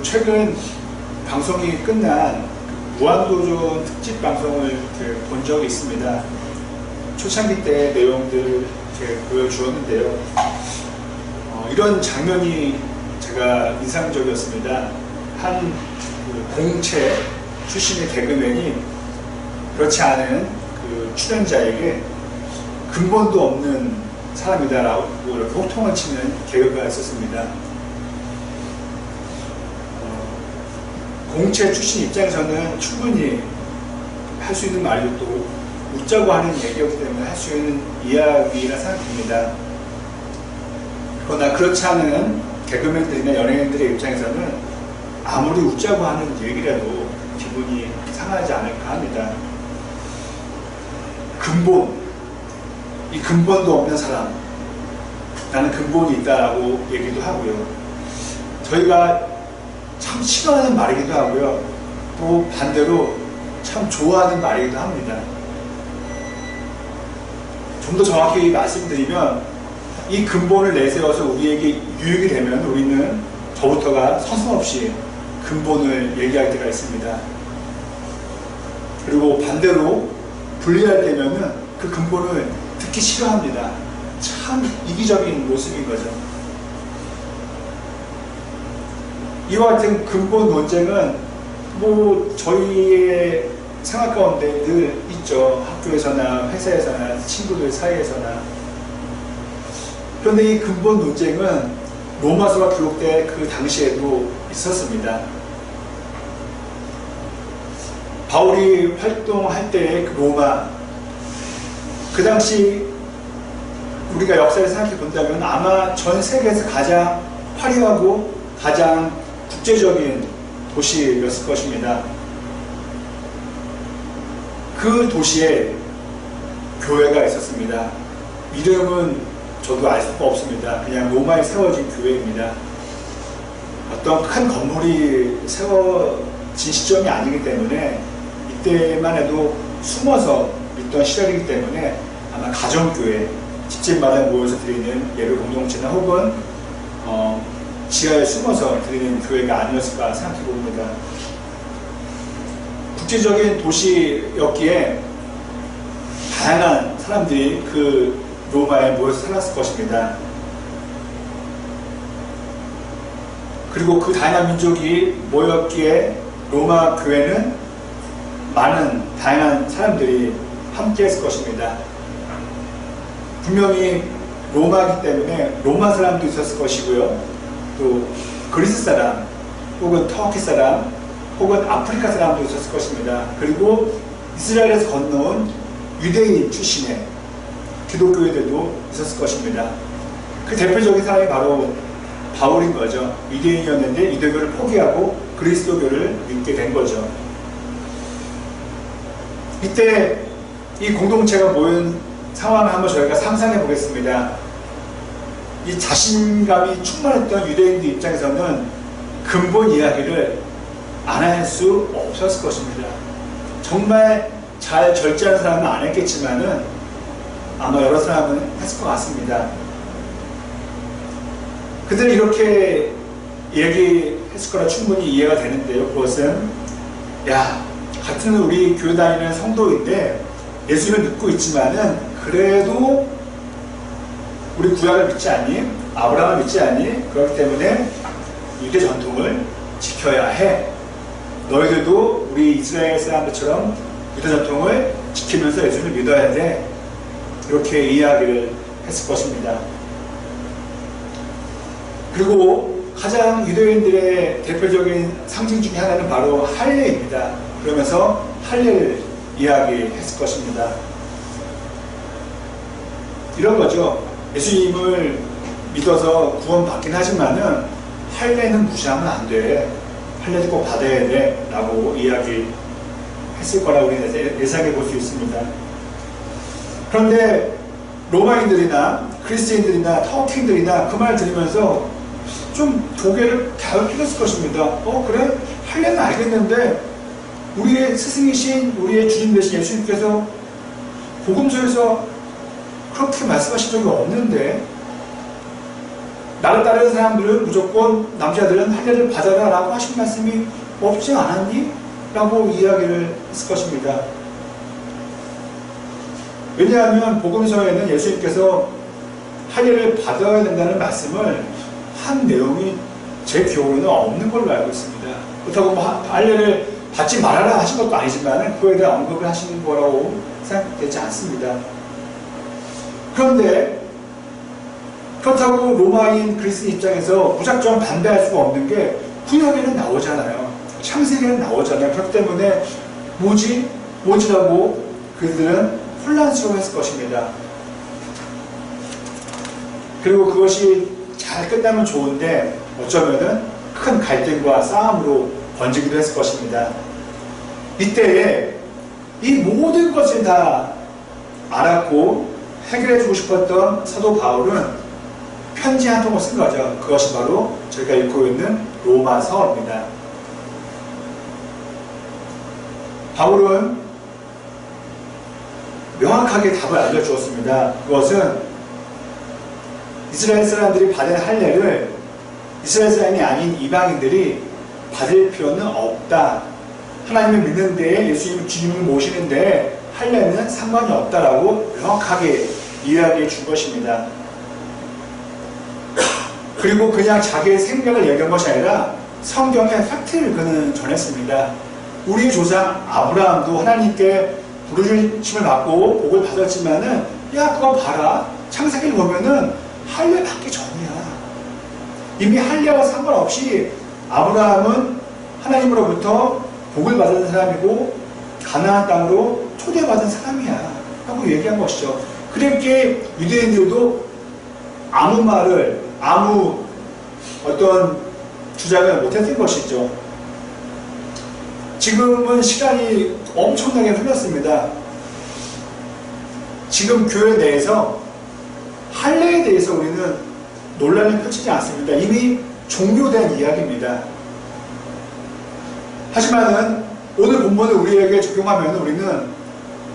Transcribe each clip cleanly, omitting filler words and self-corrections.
최근 방송이 끝난 무한도전 특집 방송을 본 적이 있습니다. 초창기 때 내용들 보여주었는데요. 이런 장면이 제가 인상적이었습니다. 한 공채 출신의 개그맨이 그렇지 않은 출연자에게 근본도 없는 사람이다라고 이렇게 호통을 치는 개그가 있었습니다. 공채 출신 입장에서는 충분히 할 수 있는 말도 또 웃자고 하는 얘기였기 때문에 할 수 있는 이야기라 생각됩니다. 그러나 그렇지 않은 개그맨들이나 연예인들의 입장에서는 아무리 웃자고 하는 얘기라도 기분이 상하지 않을까 합니다. 이 근본도 없는 사람, 나는 근본이 있다라고 얘기도 하고요. 저희가 참 싫어하는 말이기도 하고요. 또 반대로 참 좋아하는 말이기도 합니다. 좀 더 정확히 말씀드리면 이 근본을 내세워서 우리에게 유익이 되면 우리는 저부터가 서슴없이 근본을 얘기할 때가 있습니다. 그리고 반대로 불리할 때면은 그 근본을 듣기 싫어합니다. 참 이기적인 모습인 거죠. 이와 같은 근본 논쟁은 저희의 생활 가운데 늘 있죠. 학교에서나 회사에서나 친구들 사이에서나. 그런데 이 근본 논쟁은 로마서가 기록된 그 당시에도 있었습니다. 바울이 활동할 때의 로마, 그 당시 우리가 역사를 생각해 본다면 아마 전 세계에서 가장 화려하고 가장 국제적인 도시였을 것입니다. 그 도시에 교회가 있었습니다. 이름은 저도 알 수가 없습니다. 그냥 로마에 세워진 교회입니다. 어떤 큰 건물이 세워진 시점이 아니기 때문에 이때만 해도 숨어서 있던 시절이기 때문에 아마 가정교회, 집집마다 모여서 드리는 예배 공동체나 혹은 지하에 숨어서 드리는 교회가 아니었을까 생각해 봅니다. 국제적인 도시였기에 다양한 사람들이 그 로마에 모여서 살았을 것입니다. 그리고 그 다양한 민족이 모였기에 로마 교회는 많은 다양한 사람들이 함께 했을 것입니다. 분명히 로마이기 때문에 로마 사람도 있었을 것이고요. 또 그리스 사람, 혹은 터키 사람, 혹은 아프리카 사람도 있었을 것입니다. 그리고 이스라엘에서 건너온 유대인 출신의 기독교인들도 있었을 것입니다. 그 대표적인 사람이 바로 바울인 거죠. 유대인이었는데 유대교를 포기하고 그리스도교를 믿게 된 거죠. 이때 이 공동체가 모인 상황을 한번 저희가 상상해 보겠습니다. 이 자신감이 충만했던 유대인들 입장에서는 근본 이야기를 안 할 수 없었을 것입니다. 정말 잘 절제하는 사람은 안 했겠지만은 아마 여러 사람은 했을 것 같습니다. 그들은 이렇게 얘기했을 거라 충분히 이해가 되는데요. 그것은 같은 우리 교회 다니는 성도인데 예수를 믿고 있지만은 그래도 우리 구약을 믿지 않니? 아브라함을 믿지 않니? 그렇기 때문에 유대 전통을 지켜야 해. 너희들도 우리 이스라엘 사람들처럼 유대 전통을 지키면서 예수를 믿어야 돼. 이렇게 이야기를 했을 것입니다. 그리고 가장 유대인들의 대표적인 상징 중에 하나는 바로 할례입니다. 그러면서 할례를 이야기했을 것입니다. 이런 거죠. 예수님을 믿어서 구원받긴 하지만은 할례는 무시하면 안 돼. 할례도 꼭 받아야 돼. 라고 이야기했을 거라고 우리는 예상해 볼 수 있습니다. 그런데 로마인들이나 그리스인들이나 터키인들이나 그 말을 들으면서 좀 고개를 갸웃했을 것입니다. 그래? 할례는 알겠는데 우리의 스승이신 우리의 주님 되신 예수님께서 복음서에서 그렇게 말씀하신 적이 없는데 나를 따르는 사람들은 무조건 남자들은 할례를 받아라 라고 하신 말씀이 없지 않았니? 라고 이야기를 했을 것입니다. 왜냐하면 복음서에는 예수님께서 할례를 받아야 된다는 말씀을 한 내용이 제 기억으로는 없는 걸로 알고 있습니다. 그렇다고 뭐 할례를 받지 말아라 하신 것도 아니지만 그거에 대한 언급을 하시는 거라고 생각되지 않습니다. 그런데 그렇다고 로마인 그리스인 입장에서 무작정 반대할 수가 없는 게 구약에는 나오잖아요. 창세기에는 나오잖아요. 그렇기 때문에 뭐지라고 그들은 혼란스러워했을 것입니다. 그리고 그것이 잘 끝나면 좋은데 어쩌면은 큰 갈등과 싸움으로 번지기도 했을 것입니다. 이때에 이 모든 것을 다 알았고 해결해주고 싶었던 사도 바울은 편지 한 통을 쓴 거죠. 그것이 바로 저희가 읽고 있는 로마서입니다. 바울은 명확하게 답을 알려주었습니다. 그것은 이스라엘 사람들이 받은 할례를 이스라엘 사람이 아닌 이방인들이 받을 필요는 없다. 하나님을 믿는 데에 예수님 주님을 모시는 데에 할례는 상관이 없다라고 명확하게 이야기해 준 것입니다. 그리고 그냥 자기의 생각을 얘기한 것이 아니라 성경의 팩트를 그는 전했습니다. 우리의 조상 아브라함도 하나님께 부르심을 받고 복을 받았지만은 야 그거 봐라 창세기를 보면은 할례 받기 전이야. 이미 할례와 상관없이 아브라함은 하나님으로부터 복을 받은 사람이고 가나안 땅으로 초대받은 사람이야 하고 얘기한 것이죠. 그렇게 유대인들도 아무 어떤 주장을 못했던 것이죠. 지금은 시간이 엄청나게 흘렀습니다. 지금 교회 내에서 할례에 대해서 우리는 논란을 펼치지 않습니다. 이미 종료된 이야기입니다. 하지만은 오늘 본문을 우리에게 적용하면 우리는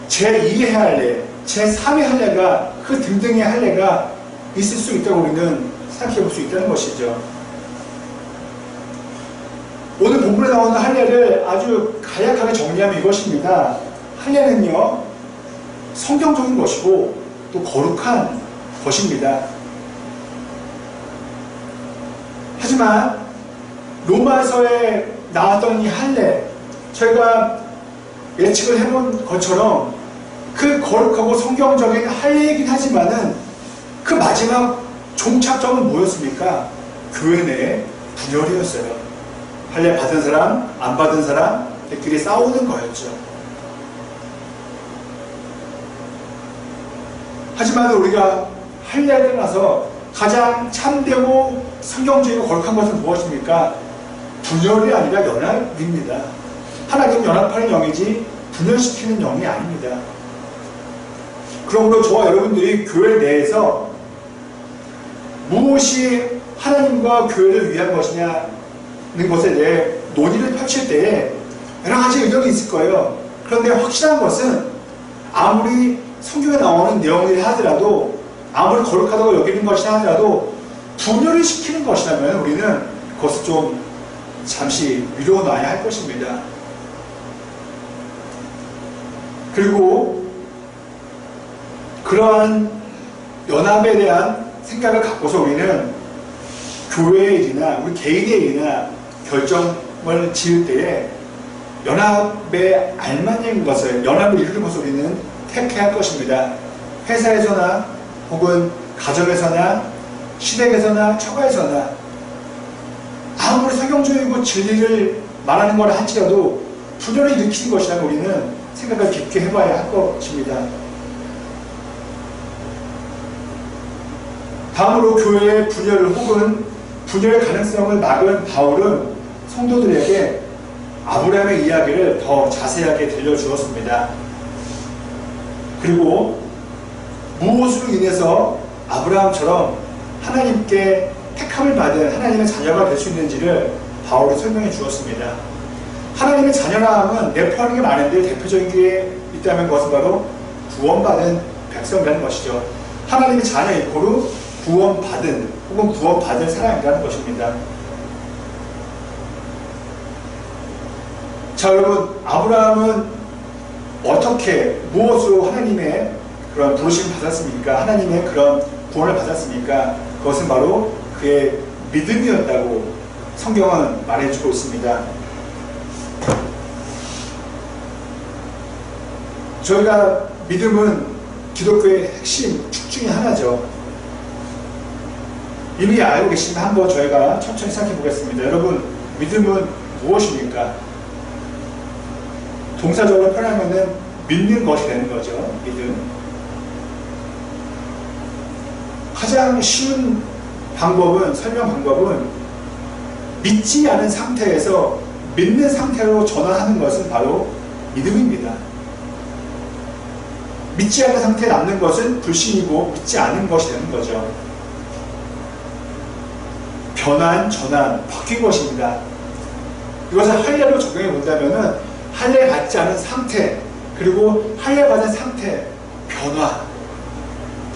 제2의 할례, 제3의 할례가 그 등등의 할례가 있을 수 있다고 우리는 생각해 볼 수 있다는 것이죠. 오늘 본문에 나오는 할례를 아주 간략하게 정리하면 이것입니다. 할례는요 성경적인 것이고 또 거룩한 것입니다. 하지만 로마서에 나왔던 이 할례, 저희가 예측을 해본 것처럼 그 거룩하고 성경적인 할례이긴 하지만은 그 마지막 종착점은 뭐였습니까? 교회 내에 분열이었어요. 할례 받은 사람, 안 받은 사람들끼리 싸우는 거였죠. 하지만 우리가 할례를 떠나서 가장 참되고 성경적이고 거룩한 것은 무엇입니까? 분열이 아니라 연합입니다. 하나님은 연합하는 영이지 분열시키는 영이 아닙니다. 그러므로 저와 여러분들이 교회 내에서 무엇이 하나님과 교회를 위한 것이냐는 것에 대해 논의를 펼칠 때에 여러 가지 의견이 있을 거예요. 그런데 확실한 것은 아무리 성경에 나오는 내용이라 하더라도 아무리 거룩하다고 여기는 것이라 하더라도 분열을 시키는 것이라면 우리는 그것을 좀 잠시 미뤄놔야 할 것입니다. 그리고 그러한 연합에 대한 생각을 갖고서 우리는 교회의 일이나 우리 개인의 일이나 결정을 지을 때에 연합에 알맞는 것을, 연합을 이루는 것을 우리는 택해야 할 것입니다. 회사에서나 혹은 가정에서나 시댁에서나 처가에서나 아무리 성경적이고 진리를 말하는 거라 할지라도 분열을 일으키는 것이라면 우리는 생각을 깊게 해봐야 할 것입니다. 다음으로 교회의 분열을 혹은 분열의 가능성을 막은 바울은 성도들에게 아브라함의 이야기를 더 자세하게 들려주었습니다. 그리고 무엇으로 인해서 아브라함처럼 하나님께 택함을 받은 하나님의 자녀가 될 수 있는지를 바울이 설명해 주었습니다. 하나님의 자녀라함은 내포하는 게 많은데 대표적인 게 있다면 그것은 바로 구원받은 백성이라는 것이죠. 하나님의 자녀 이코로 구원받은 혹은 구원받을 사람이라는 것입니다. 자, 여러분, 아브라함은 어떻게 무엇으로 하나님의 그런 부르심을 받았습니까? 하나님의 그런 구원을 받았습니까? 그것은 바로 그의 믿음이었다고 성경은 말해주고 있습니다. 저희가 믿음은 기독교의 핵심 축 중에 하나죠. 이미 알고 계시면 한번 저희가 천천히 생각해 보겠습니다. 여러분, 믿음은 무엇입니까? 동사적으로 표현하면은 믿는 것이 되는 거죠. 믿음. 가장 쉬운 방법은, 설명 방법은 믿지 않은 상태에서 믿는 상태로 전환하는 것은 바로 믿음입니다. 믿지 않은 상태에 남는 것은 불신이고 믿지 않은 것이 되는 거죠. 변환, 전환, 바뀐 것입니다. 이것을 할례로 적용해 본다면은 할례 받지 않은 상태, 그리고 할례 받은 상태, 변화.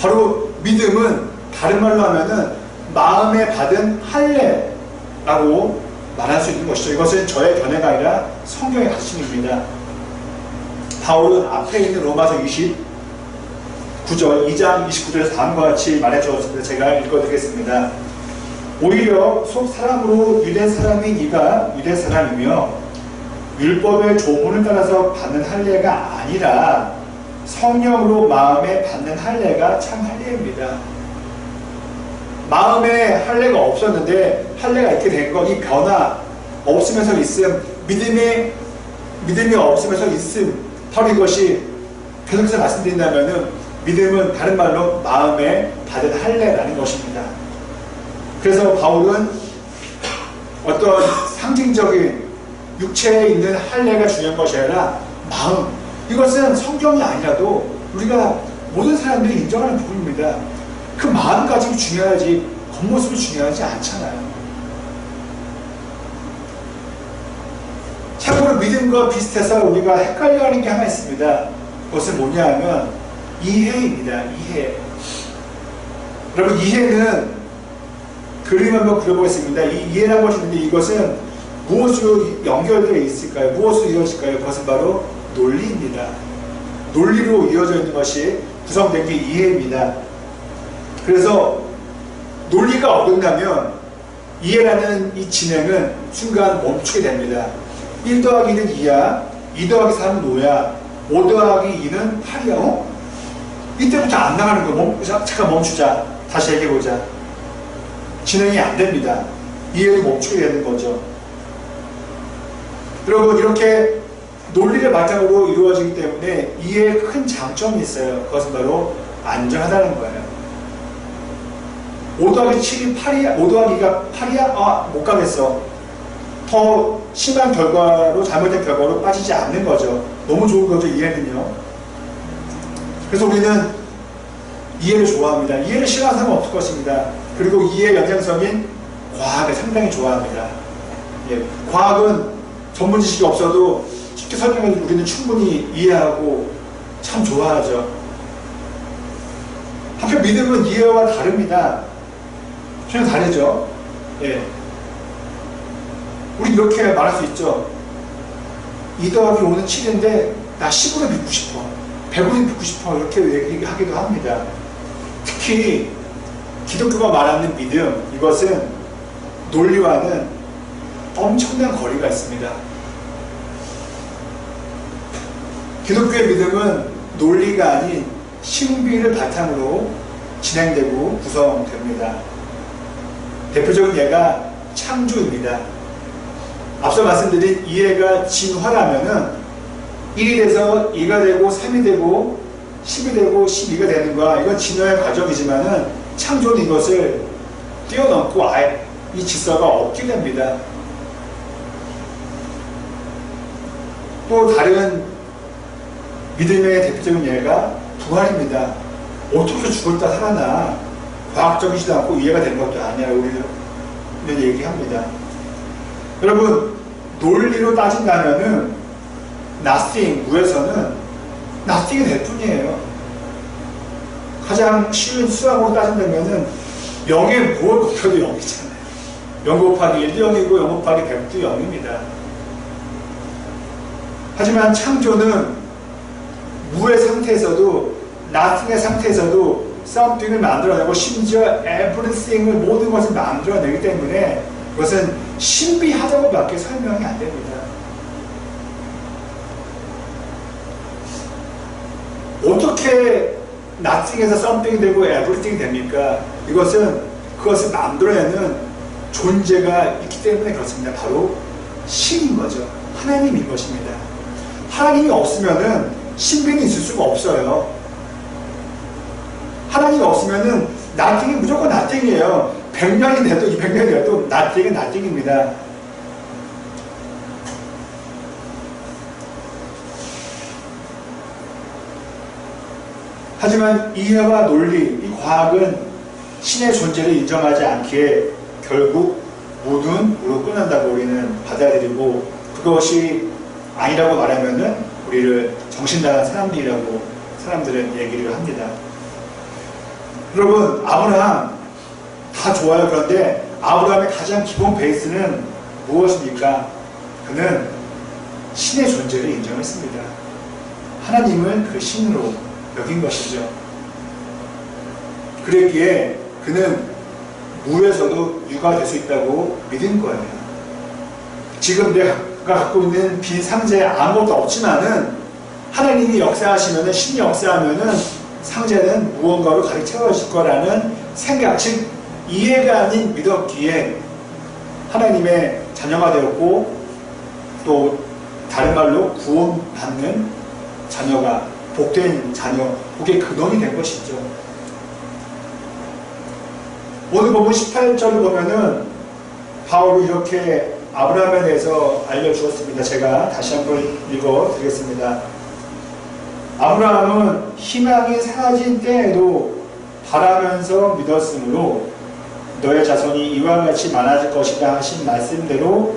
바로 믿음은 다른 말로 하면은 마음에 받은 할례라고 말할 수 있는 것이죠. 이것은 저의 견해가 아니라 성경의 가르침입니다. 바울은 앞에 있는 로마서 29절, 2장 29절에서 다음과 같이 말해주었습니다. 제가 읽어드리겠습니다. 오히려 속 사람으로 유대 사람인 이가 유대 사람이며 율법의 조문을 따라서 받는 할례가 아니라 성령으로 마음에 받는 할례가 참 할례입니다. 마음에 할례가 없었는데 할례가 있게 된 것, 이 변화, 없으면서 있음, 믿음이 없으면서 있음, 바로 이것이 계속해서 말씀드린다면은 믿음은 다른 말로 마음에 받은 할례라는 것입니다. 그래서 바울은 어떤 상징적인 육체에 있는 할례가 중요한 것이 아니라 마음, 이것은 성경이 아니라도 우리가 모든 사람들이 인정하는 부분입니다. 그 마음가짐이 중요하지 겉모습이 중요하지 않잖아요. 참고로 믿음과 비슷해서 우리가 헷갈려하는 게 하나 있습니다. 그것은 뭐냐 하면 이해입니다. 이해. 여러분, 이해는 그림 한번 그려보겠습니다. 이 이해라는 것이 있는데 이것은 무엇으로 연결되어 있을까요? 무엇으로 이루어질까요? 그것은 바로 논리입니다. 논리로 이어져 있는 것이 구성된 게 이해입니다. 그래서 논리가 어긋나면 이해라는 이 진행은 순간 멈추게 됩니다. 1 더하기 1은 2야, 2 더하기 3은 5야, 5 더하기 2는 8이야. 이때부터 안 나가는 거야. 잠깐 멈추자. 다시 얘기해보자. 진행이 안 됩니다. 이해를 멈추게 되는 거죠. 여러분, 이렇게 논리를 바탕으로 이루어지기 때문에 이해에 큰 장점이 있어요. 그것은 바로 안전하다는 거예요. 5 더하기 7이 8이야? 5 더하기 2가 8이야? 아, 못 가겠어. 더 심한 결과로, 잘못된 결과로 빠지지 않는 거죠. 너무 좋은 거죠, 이해는요. 그래서 우리는 이해를 좋아합니다. 이해를 싫어하는 사람은 없을 것입니다. 그리고 이해의 연장성인 과학을 상당히 좋아합니다. 예, 과학은 전문 지식이 없어도 쉽게 설명해 우리는 충분히 이해하고 참 좋아하죠. 한편 믿음은 이해와 다릅니다. 전혀 다르죠. 예. 우리 이렇게 말할 수 있죠. 2 더하기 5는 7인데 나 10으로 믿고 싶어. 100으로 믿고 싶어. 이렇게 얘기하기도 합니다. 특히 기독교가 말하는 믿음, 이것은 논리와는 엄청난 거리가 있습니다. 기독교의 믿음은 논리가 아닌 신비를 바탕으로 진행되고 구성됩니다. 대표적인 예가 창조입니다. 앞서 말씀드린 이해가 진화라면은 1이 돼서 2가 되고 3이 되고 10이 되고 12가 되는 거야. 이건 진화의 과정이지만은 창조는 이것을 뛰어넘고 아예 이 질서가 없게 됩니다. 또 다른 믿음의 대표적인 예가 부활입니다. 어떻게 죽었다 살아나? 과학적이지도 않고 이해가 되는 것도 아니야. 우리는 얘기합니다. 여러분, 논리로 따진다면은 nothing, 무에서는 nothing이 될 뿐이에요. 가장 쉬운 수학으로 따진다면은 0에 뭘 곱해도 0이잖아요. 0 곱하기 1도 0이고 0 곱하기 100도 0입니다. 하지만 창조는 무의 상태에서도 nothing의 상태에서도 something을 만들어내고 심지어 everything을 모든 것을 만들어내기 때문에 그것은 신비하다고밖에 설명이 안 됩니다. 어떻게 nothing에서 something 되고 everything 됩니까? 그것을 만들어내는 존재가 있기 때문에 그렇습니다. 바로 신인 거죠. 하나님인 것입니다. 하나님이 없으면은 신비는 있을 수가 없어요. 하나님이 없으면은 nothing이 무조건 nothing이에요. 100년이 돼도 200년이 돼도 nothing은 nothing입니다. 하지만 이해와 논리, 이 과학은 신의 존재를 인정하지 않기에 결국 모든 무로 끝난다고 우리는 받아들이고, 그것이 아니라고 말하면은 우리를 정신나간 사람들이라고 사람들은 얘기를 합니다. 여러분, 아브라함 다 좋아요. 그런데 아브라함의 가장 기본 베이스는 무엇입니까? 그는 신의 존재를 인정했습니다. 하나님을 그 신으로 여긴 것이죠. 그랬기에 그는 무에서도 유가 될 수 있다고 믿은 거예요. 지금 내가 갖고 있는 빈 상자에 아무것도 없지만은 하나님이 역사하시면은, 신이 역사하면은 상자는 무언가로 가득 채워질 거라는 생각, 즉 이해가 아닌 믿었기에 하나님의 자녀가 되었고, 또 다른 말로 구원받는 자녀가, 복된 자녀, 그게 근원이 된 것이죠. 오늘 본문 18절을 보면은 바울이 이렇게 아브라함에 대해서 알려주었습니다. 제가 다시 한번 읽어드리겠습니다. 아브라함은 희망이 사라진 때에도 바라면서 믿었으므로 너의 자손이 이와 같이 많아질 것이다 하신 말씀대로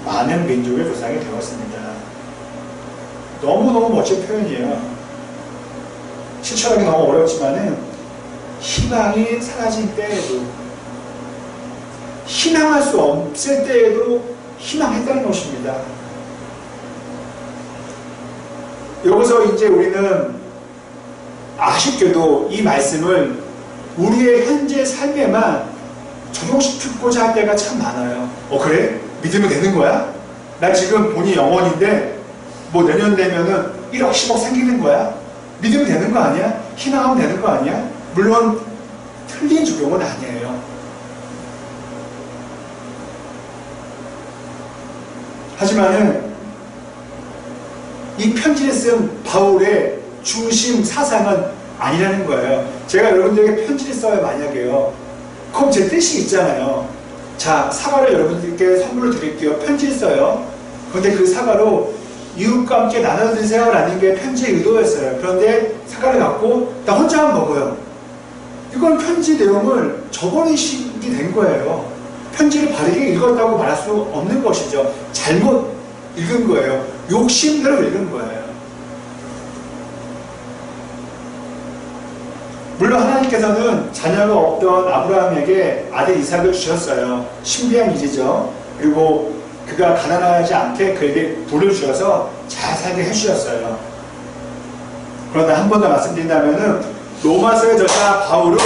많은 민족의 조상이 되었습니다. 너무너무 멋진 표현이에요. 실천하기 너무 어렵지만은 희망이 사라진 때에도, 희망할 수 없을 때에도 희망했다는 것입니다. 여기서 이제 우리는 아쉽게도 이 말씀을 우리의 현재 삶에만 적용시키고자 할 때가 참 많아요. 그래? 믿으면 되는 거야? 나 지금 돈이 0원인데 뭐 내년 되면은 1억 10억 생기는 거야? 믿으면 되는 거 아니야? 희망하면 되는 거 아니야? 물론 틀린 적용은 아니에요. 하지만은 이 편지를 쓴 바울의 중심 사상은 아니라는 거예요. 제가 여러분들에게 편지를 써요, 만약에요. 그럼 제 뜻이 있잖아요. 자, 사과를 여러분들께 선물로 드릴게요. 편지를 써요. 그런데 그 사과로 이웃과 함께 나눠 드세요 라는 게 편지의 의도였어요. 그런데 사과를 갖고 나 혼자만 먹어요. 이건 편지 내용을 저버리시게 된 거예요. 편지를 바르게 읽었다고 말할 수 없는 것이죠. 잘못 읽은 거예요. 욕심대로 읽은 거예요. 물론 하나님께서는 자녀가 없던 아브라함에게 아들 이삭을 주셨어요. 신비한 일이죠. 그리고 그가 가난하지 않게 그에게 부를 주셔서 잘 살게 해주셨어요. 그러나 한 번 더 말씀드린다면은 로마서의 저자 바울은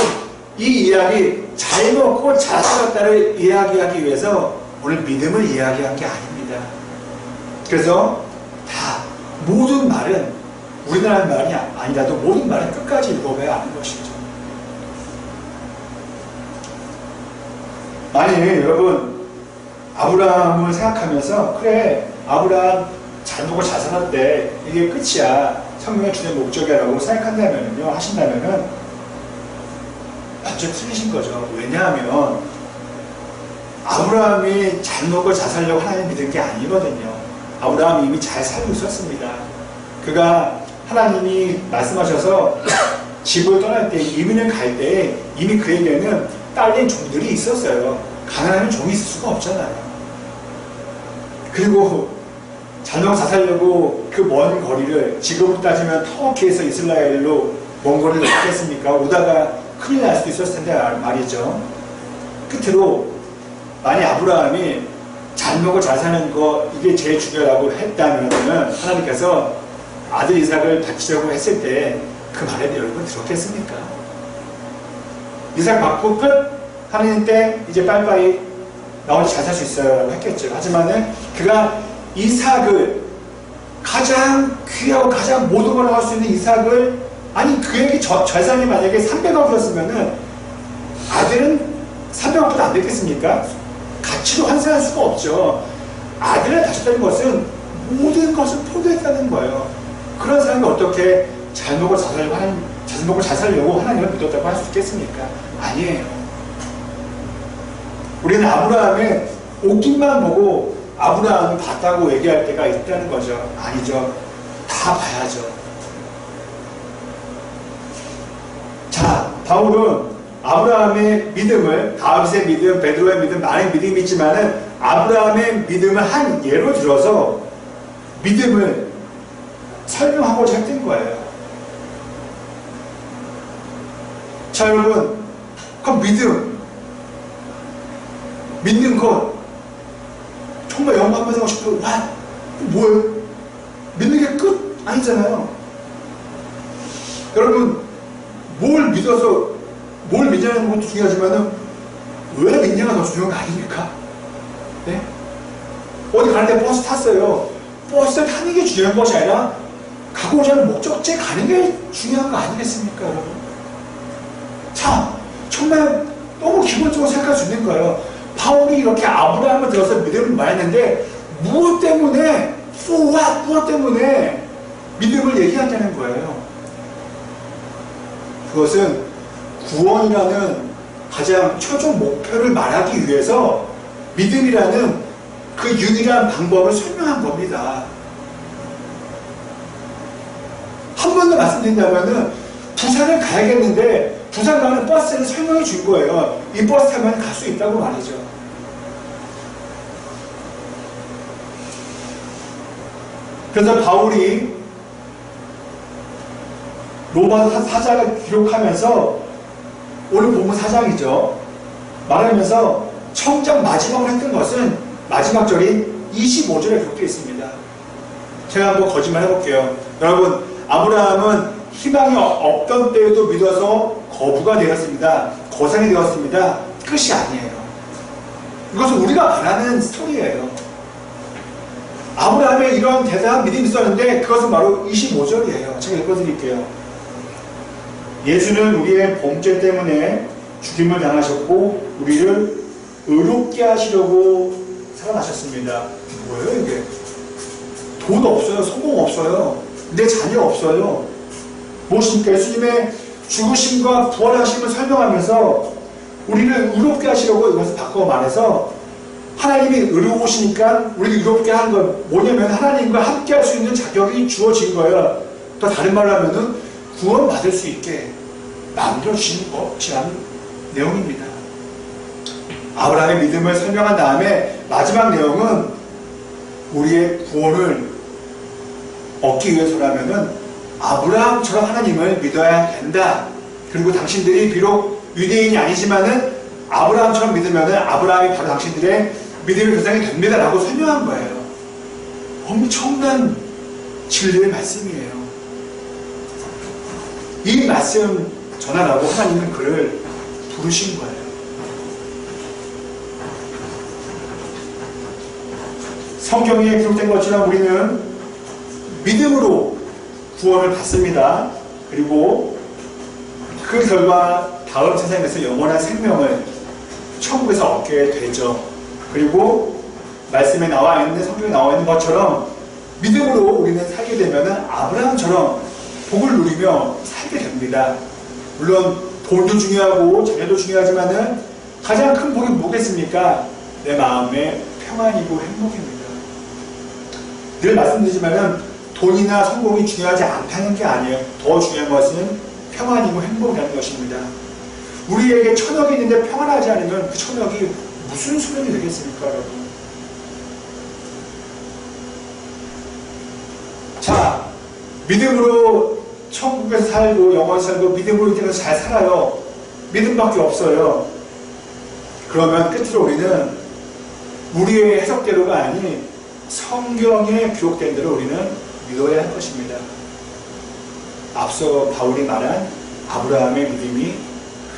이 이야기, 잘 먹고 잘 살았다를 이야기하기 위해서 오늘 믿음을 이야기한 게 아닙니다. 그래서 다 모든 말은 우리나라 말이 아니라도 모든 말은 끝까지 읽어봐야 하는 것이죠. 만일 여러분 아브라함을 생각하면서 그래 아브라함 잘 먹고 잘 살았대, 이게 끝이야, 성경의 주된 목적이야 라고 생각한다면요, 하신다면은 완전 틀리신 거죠. 왜냐하면 아브라함이 잘 먹고 잘 살려고 하나님 믿은 게 아니거든요. 아브라함이 이미 잘 살고 있었습니다. 그가 하나님이 말씀하셔서 집을 떠날 때, 이민을 갈 때 이미 그에게는 딸린 종들이 있었어요. 가난하면 종이 있을 수가 없잖아요. 그리고 잘 먹고 잘 살려고 그 먼 거리를, 지금으로 따지면 터키에서 이스라엘로 먼 거리를 어떻겠습니까? 오다가 큰일 날 수도 있었을 텐데 말이죠. 끝으로 만약 아브라함이 잘 먹고 잘 사는 거 이게 제일 중요하다고 했다면 하나님께서 아들 이삭을 바치려고 했을 때 그 말에 여러분 들었겠습니까? 이삭 받고 끝 하나님 때 이제 빨리빨리 나 혼자 잘 살 수 있어요 했겠죠. 하지만은 그가 이삭을 가장 귀하고 가장 모든 걸 할 수 있는 이삭을 아니 그에게 재산이 만약에 300억이었으면은 아들은 300억보다 안 됐겠습니까? 가치로 환산할 수가 없죠. 아들을 다쳤다는 것은 모든 것을 포기했다는 거예요. 그런 사람이 어떻게 잘 먹고 잘 살려고 하나님을 믿었다고 할 수 있겠습니까? 아니에요. 우리는 아브라함의 옷깃만 보고 아브라함을 봤다고 얘기할 때가 있다는 거죠. 아니죠. 다 봐야죠. 자, 바울은 아브라함의 믿음을, 다윗의 믿음, 베드로의 믿음, 많은 믿음이 있지만은 아브라함의 믿음을 한 예로 들어서 믿음을 설명하고자 했던 거예요. 자, 여러분, 그 믿는 것, 정말 영광 받고 싶어. 와, 뭐예요? 믿는 게 끝? 아니잖아요. 여러분, 뭘 믿냐는 것도 중요하지만은, 왜 믿냐가 더 중요한 거 아닙니까? 네? 어디 가는데 버스 탔어요. 버스를 타는 게 중요한 것이 아니라, 가고자 하는 목적지에 가는 게 중요한 거 아니겠습니까, 여러분? 자, 정말 너무 기본적으로 생각할 수 있는 거예요. 바울이 이렇게 아브라함을 들어서 믿음을 말했는데 무엇 때문에 믿음을 얘기한다는 거예요. 그것은 구원이라는 가장 최종 목표를 말하기 위해서 믿음이라는 그 유일한 방법을 설명한 겁니다. 한 번 더 말씀드린다면은 부산을 가야겠는데 부산 가는 버스를 설명해 준 거예요. 이 버스 타면 갈 수 있다고 말이죠. 그래서 바울이 로마서 4장을 기록하면서 오늘 본문 4장이죠. 말하면서 청장 마지막으로 했던 것은 마지막 절인 25절에 기록되어 있습니다. 제가 한번 거짓말 해볼게요. 여러분, 아브라함은 희망이 없던 때에도 믿어서 거부가 되었습니다. 거상이 되었습니다. 끝이 아니에요. 이것은 우리가 바라는 스토리예요. 아브라함의 이런 대단한 믿음이 있었는데 그것은 바로 25절이에요. 제가 읽어드릴게요. 예수는 우리의 범죄 때문에 죽임을 당하셨고 우리를 의롭게 하시려고 살아나셨습니다. 뭐예요 이게? 돈 없어요. 성공 없어요. 내 자녀 없어요. 무엇입니까? 예수님의 죽으심과 부활하심을 설명하면서 우리를 의롭게 하시려고 이것을 바꿔 말해서 하나님이 의로우시니까 우리를 의롭게 하는 건 뭐냐면 하나님과 함께 할 수 있는 자격이 주어진 거예요. 또 다른 말로 하면은 구원받을 수 있게 만들어주신 것이라는 내용입니다. 아브라함의 믿음을 설명한 다음에 마지막 내용은 우리의 구원을 얻기 위해서라면은 아브라함처럼 하나님을 믿어야 된다. 그리고 당신들이 비록 유대인이 아니지만은 아브라함처럼 믿으면은 아브라함이 바로 당신들의 믿음의 대상이 됩니다. 라고 설명한 거예요. 엄청난 진리의 말씀이에요. 이 말씀 전하라고 하나님은 그를 부르신 거예요. 성경에 기록된 것처럼 우리는 믿음으로 구원을 받습니다. 그리고 그 결과 다음 세상에서 영원한 생명을 천국에서 얻게 되죠. 그리고 말씀에 나와 있는, 성경에 나와 있는 것처럼 믿음으로 우리는 살게 되면은 아브라함처럼 복을 누리며 살게 됩니다. 물론 돈도 중요하고 자녀도 중요하지만은 가장 큰 복이 뭐겠습니까? 내 마음의 평안이고 행복입니다. 늘 말씀드리지만은 돈이나 성공이 중요하지 않다는 게 아니에요. 더 중요한 것은 평안이고 행복이라는 것입니다. 우리에게 천억이 있는데 평안하지 않으면 그 천억이 무슨 소용이 되겠습니까, 여러분? 자, 믿음으로 천국에서 살고 영원히 살고 믿음으로 인해서 잘 살아요. 믿음밖에 없어요. 그러면 끝으로 우리는 우리의 해석대로가 아닌 성경에 기록된 대로 우리는 믿어야 할 것입니다. 앞서 바울이 말한 아브라함의 믿음이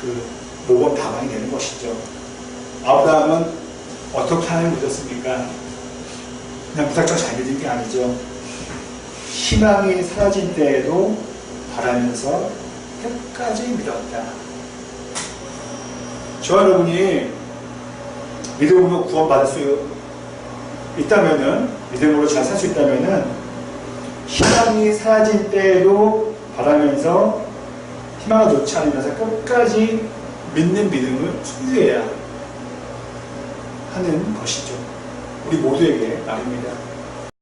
그 모범 답안이 되는 것이죠. 아브라함은 어떻게 하나님을 믿었습니까? 그냥 무작정 잘 믿은 게 아니죠. 희망이 사라진 때에도 바라면서 끝까지 믿었다. 저와 여러분이 믿음으로 구원받을 수 있다면은, 믿음으로 잘 살 수 있다면은, 희망이 사라진 때에도 바라면서 희망을 놓지 않으면서 끝까지 믿는 믿음을 소유해야 하는 것이죠. 우리 모두에게 말입니다.